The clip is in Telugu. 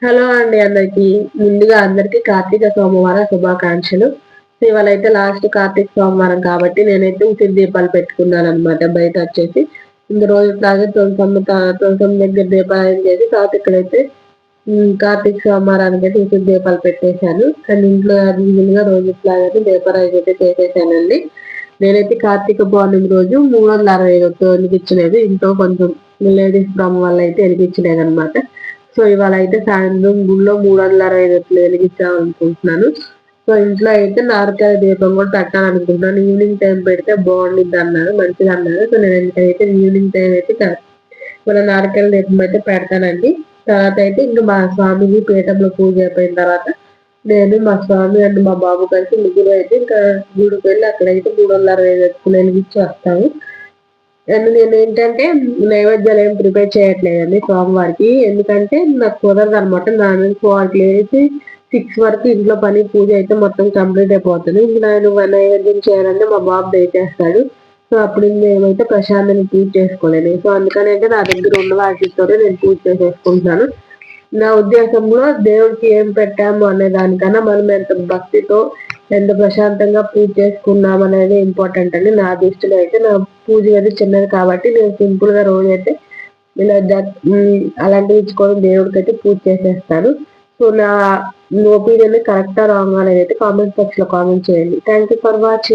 హలో అండి అందరికి. ముందుగా అందరికి కార్తీక సోమవార శుభాకాంక్షలు. ఇవాళ అయితే లాస్ట్ కార్తీక సోమవారం కాబట్టి నేనైతే ఉసిరి దీపాలు పెట్టుకున్నాను అనమాట. బయట వచ్చేసి ఇంక రోజు లాగే తులసం దగ్గర దీపాలు చేసి తర్వాత ఇక్కడైతే కార్తీక సోమవారానికి అయితే ఉసిరి దీపాలు పెట్టేశాను. కానీ ఇంట్లో గా రోజు లాగే దీపారాజు అయితే చేసేసానండి. నేనైతే కార్తీక పౌర్ణమి రోజు 365 వెలిగించలేదు. ఇంట్లో కొంచెం లేడీస్ ప్రాబ్లం వల్ల అయితే వెలిగించలేదు అనమాట. సో ఇవాళ అయితే సాయంత్రం గుళ్ళో 365 వెలిగించాలనుకుంటున్నాను. సో ఇంట్లో అయితే నారకాయ దీపం కూడా పెట్టాలనుకుంటున్నాను. ఈవినింగ్ టైం పెడితే బాగుండిద్ది అన్నారు, మంచిది అన్నారు. సో నేను అయితే ఈవినింగ్ టైం అయితే మన నారకాయ దీపం అయితే పెడతానండి. తర్వాత అయితే ఇంకా మా స్వామికి పీఠంలో పూజ అయిపోయిన తర్వాత నేను మా స్వామి అండ్ మా బాబు కలిసి ముగ్గురు అయితే ఇంకా గుడికి వెళ్ళి అక్కడైతే 365 వెలిగించి వస్తాము. అండ్ నేను ఏంటంటే నైవేద్యాలు ఏం ప్రిపేర్ చేయట్లేదండి స్వామివారికి. ఎందుకంటే నాకు కుదరదు అనమాట. నేను 4 లేచి 6 వరకు ఇంట్లో పని పూజ అయితే మొత్తం కంప్లీట్ అయిపోతుంది. ఇంక నేను నైవేద్యం చేయాలంటే మా బాబు దయచేస్తాడు. సో అప్పుడు మేమైతే ప్రశాంతంగా పూజ చేసుకోలేను. సో అందుకని అయితే నా దగ్గర ఉన్న వాటితోనే నేను పూజ చేసేసుకుంటున్నాను. నా ఉద్దేశంలో దేవుడికి ఏం పెట్టాము అనే దానికన్నా మనం ఎంత భక్తితో ఎంత ప్రశాంతంగా పూజ చేసుకున్నాం అనేది ఇంపార్టెంట్ అండి. నా దృష్టిలో అయితే నా పూజ అనేది చిన్నది కాబట్టి నేను సింపుల్ గా రోజు అయితే ఇలా అలాంటివి ఇచ్చుకొని దేవుడికి అయితే పూజ చేసేస్తాను. సో నా ఒపీనియన్ కరెక్టా రాంగ్ అనేది అయితే కామెంట్ సెక్షన్ లో కామెంట్ చేయండి. Thank you for watching.